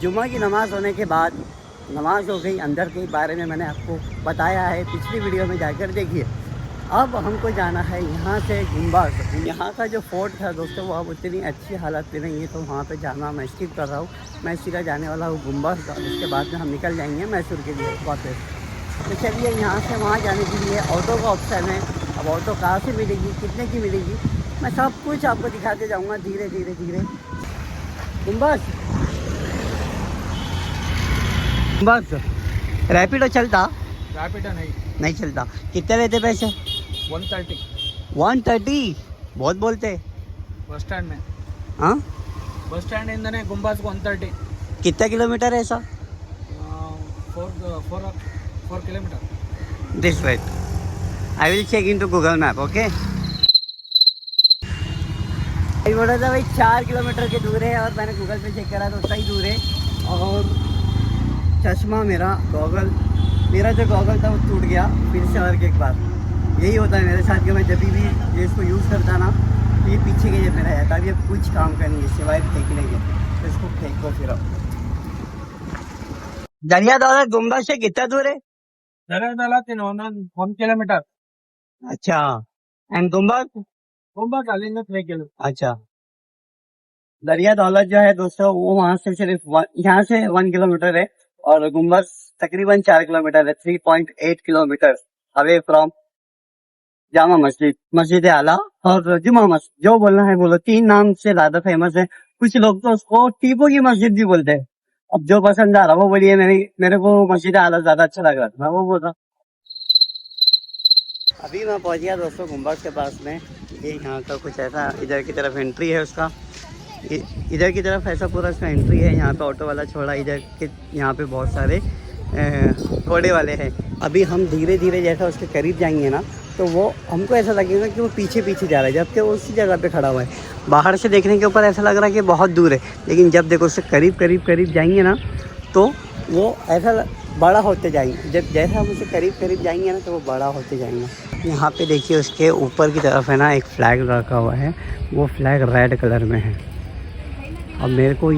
जुम्मा की नमाज़ होने के बाद नमाज़ हो गई, अंदर के बारे में मैंने आपको बताया है, पिछली वीडियो में जाकर देखिए। अब हमको जाना है यहाँ से गुम्बद। यहाँ का जो फोर्ट था दोस्तों वो अब उतनी अच्छी हालत में नहीं है, तो वहाँ पे जाना मैं स्किप कर रहा हूँ। मैं सीधा जाने वाला हूँ गुम्बद, उसके बाद में हम निकल जाएंगे मैसूर के लिए वापस। तो चलिए, यहाँ से वहाँ जाने के लिए ऑटो का ऑप्शन है। अब ऑटो कहाँ से मिलेगी, कितने की मिलेगी, मैं सब कुछ आपको दिखाते जाऊँगा धीरे धीरे धीरे। गुम्बद बस रैपिडो चलता? रैपिडो नहीं चलता। कितने लेते पैसे? 130 130 बहुत बोलते। बस स्टैंड में। हाँ, बस स्टैंड इंदने गुम्बाज को 130। कितना किलोमीटर है ऐसा? 4 kilometre. This wait I will check into Google map. Okay, बोला था भाई 4 किलोमीटर के दूर है, और मैंने गूगल पे चेक करा तो उतना ही दूर है। और चश्मा मेरा जो गॉगल था वो टूट गया फिर से। और एक बार यही होता है मेरे साथ कि मैं जब भी ये इसको यूज़ करता ना, तो ये पीछे के में रह जाता। अब ये कुछ काम का नहीं है सिवाय फेंकने के, तो इसको फेंको फिर। दरिया दौलत गुम्बद से कितना दूर है? दरिया 1 किलोमीटर। अच्छा, एंड गुम्बद? गुम्बाज अलिंग 3 किलोमीटर। अच्छा, दरिया दौलत जो है दोस्तों वो वहाँ से सिर्फ यहाँ से 1 किलोमीटर है, और गुम्बद तकरीबन 4 किलोमीटर है, 3.8 kilometre away from Jama Masjid आला और जुमा मस्जिद। जो बोलना है बोलो, 3 नाम से ज्यादा फेमस है। कुछ लोग तो उसको टीपू की मस्जिद भी बोलते हैं। अब जो पसंद आ रहा वो बोलिए। मेरे को मस्जिद आला ज्यादा अच्छा लग रहा था, मैं वो बोल रहा। अभी मैं पहुंच गया दोस्तों गुम्बद के पास में। ये यहाँ का कुछ ऐसा, इधर की तरफ एंट्री है उसका, इधर की तरफ ऐसा पूरा इसका एंट्री है। यहाँ पे ऑटो वाला छोड़ा, इधर के यहाँ पे बहुत सारे घोड़े वाले हैं। अभी हम धीरे धीरे जैसा उसके करीब जाएंगे ना, तो वो हमको ऐसा लगेगा कि वो पीछे पीछे जा रहा है, जबकि वो उसी जगह पे खड़ा हुआ है। बाहर से देखने के ऊपर ऐसा लग रहा है कि बहुत दूर है, लेकिन जब देखो उससे करीब जाएंगे ना, तो वो ऐसा बड़ा होते जाएंगे। जब जैसा हम उससे करीब जाएंगे ना, तो वो बड़ा होते जाएंगे। यहाँ पे देखिए उसके ऊपर की तरफ है ना एक फ्लैग रखा हुआ है, वो फ्लैग रेड कलर में है। अब मेरे को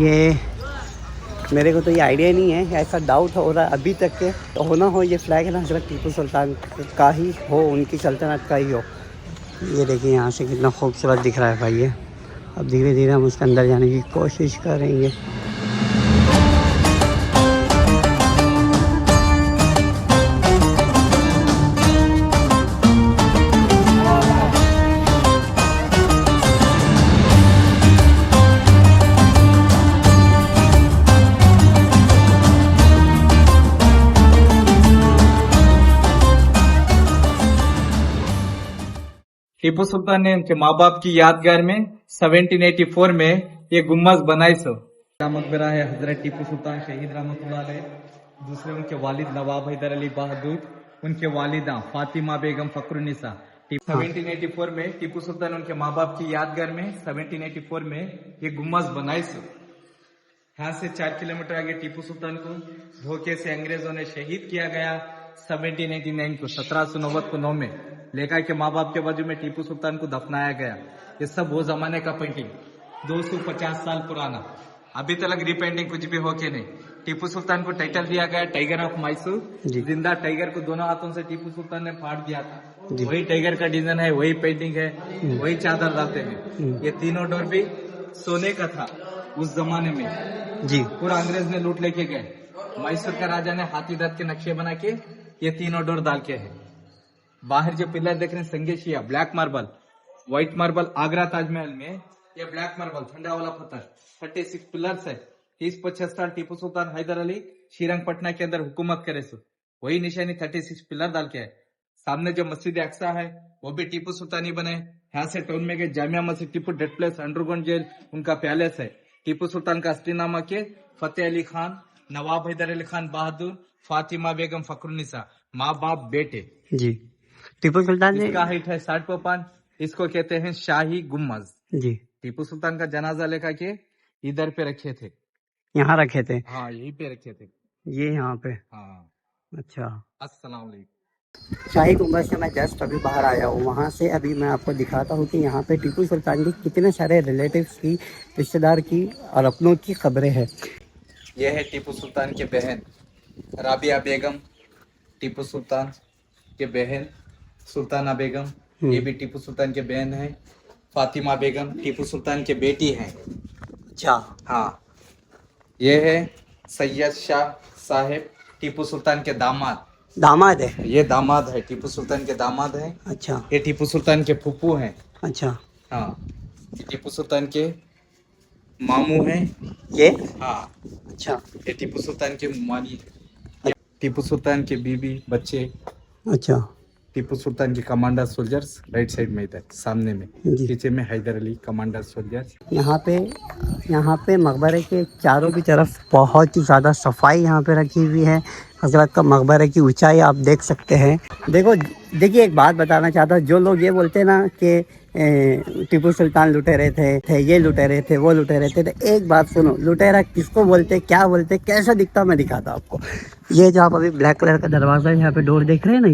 तो ये आइडिया नहीं है, ऐसा डाउट हो रहा है अभी तक के, तो होना हो ये फ्लैग है ना हज़रत टीपू सुल्तान का ही हो, उनकी सल्तनत का ही हो। ये देखिए यहाँ से कितना खूबसूरत दिख रहा है भाई ये। अब धीरे धीरे हम उसके अंदर जाने की कोशिश करेंगे। टीपू सुल्तान ने उनके माँ बाप की यादगार में 1784 में ये गुम्बद बनाई सो। मकबरा है हजरत टीपू सुल्तान शहीद रहमतुल्लाह अलैह। दूसरे उनके वालिद नवाब हैदर अली बहादुर, उनके वालिदा फातिमा बेगम फखरुन्निसा। 1784 में टीपू सुल्तान उनके माँ बाप की यादगार में 1784 में ये गुम्बद बनाई सो। यहाँ से 4 किलोमीटर आगे टीपू सुल्तान को धोखे से अंग्रेजों ने शहीद किया गया 1789 को, 1790 को 9 में। लेखा के माँ बाप के बाजू में टीपू सुल्तान को दफनाया गया। ये सब वो जमाने का पेंटिंग, 250 साल पुराना, अभी तक रीपेंटिंग कुछ भी होके नहीं। टीपू सुल्तान को टाइटल दिया गया टाइगर ऑफ मैसूर। जिंदा टाइगर को दोनों हाथों से टीपू सुल्तान ने फाड़ दिया था, वही टाइगर का डिजाइन है, वही पेंटिंग है, वही चादर डालते हैं। ये तीनों डोर भी सोने का था उस जमाने में जी। पूरा अंग्रेज ने लूट लेके गए। मैसूर का राजा ने हाथी दांत के नक्शे बना के ये तीनों डोर डाल के है। बाहर जो पिलर देख रहे हैं संगेशिया black marble, white marble Agra Taj Mahal, ये ब्लैक मार्बल ठंडा वाला पत्थर 36 पिलर्स है। 30-25 साल टीपू सुल्तान हैदर अली श्रीरंगपटना के अंदर हुकूमत करे सो, वही निशानी 36 पिलर डाल के है। सामने जो मस्जिद अक्सा है वो भी टीपू सुल्तान ही बने। यहाँ से टाउन में गए Jamia Masjid, Tipu dead place, underground jail उनका पैलेस है। टीपू सुल्तान का असली नाम के फतेह अली खान, नवाब हैदर अली खान बहादुर, फातिमा बेगम फखरुन्निसा, माँ बाप बेटे जी। टीपू सुल्तान इसका हाइट है 60.5। इसको कहते हैं शाही गुम्बद जी। टीपू सुल्तान का जनाजा लेकर के इधर पे रखे थे, यहाँ रखे थे। हाँ, यहीं पे रखे थे, ये यहाँ पे। हाँ, अच्छा। अस्सलाम वालेकुम। शाही गुम्बद से मैं जस्ट अभी बाहर आया हूँ। वहाँ से अभी मैं आपको दिखाता हूँ कि यहाँ पे टीपू सुल्तान की कितने सारे रिलेटिव्स की, रिश्तेदार की और अपनों की खबरें हैं। ये है टीपू सुल्तान के बहन राबिया बेगम, टीपू सुल्तान के बहन सुल्ताना बेगम, ये भी टीपू सुल्तान के बहन है। फातिमा बेगम टीपू सुल्तान के बेटी हैं। अच्छा। हाँ, ये है सैयद शाह साहेब, टीपू सुल्तान के दामाद। दामाद है। ये दामाद है, टीपू सुल्तान के दामाद है। अच्छा ये टीपू सुल्तान के फूफू हैं। अच्छा। हाँ, ये टीपू सुल्तान के मामू हैं। ये हाँ, अच्छा ये टीपू सुल्तान के मामी हैं। टीपू सुल्तान के बीबी बच्चे, अच्छा टीपू सुल्तान के कमांडर सोल्जर्स राइट साइड में, इधर सामने में, जी। पीछे में हैदर अली कमांडर सोल्जर्स। यहाँ पे मकबरे के चारों की तरफ बहुत ही ज़्यादा सफाई यहाँ पे रखी हुई है। हजरत का मकबरे की ऊंचाई आप देख सकते हैं। देखिए एक बात बताना चाहता हूँ, जो लोग ये बोलते हैं ना कि टीपू सुल्तान लुटेरे थे, ये लुटेरे थे, वो लुटेरे थे, तो एक बात सुनो, लुटेरा किसको बोलते, क्या बोलते, कैसा दिखता, मैं दिखाता हूँ आपको। ये जो आप अभी ब्लैक कलर का दरवाज़ा है, यहाँ पे डोर देख रहे हैं ना,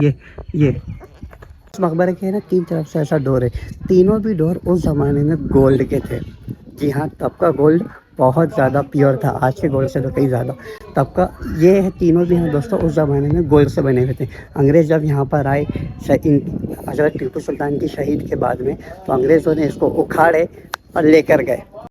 ये इस मकबरे के ना 3 तरफ से ऐसा डोर है। तीनों भी डोर उस ज़माने में गोल्ड के थे। जी हाँ, तब का गोल्ड बहुत ज़्यादा प्योर था, आज के गोल्ड से तो कहीं ज़्यादा। तब का ये है, तीनों भी हैं दोस्तों, उस ज़माने में गोल्ड से बने हुए थे। अंग्रेज़ जब यहाँ पर आए हज़रत टीपू सुल्तान की शहीद के बाद में, तो अंग्रेज़ों ने इसको उखाड़े और लेकर गए।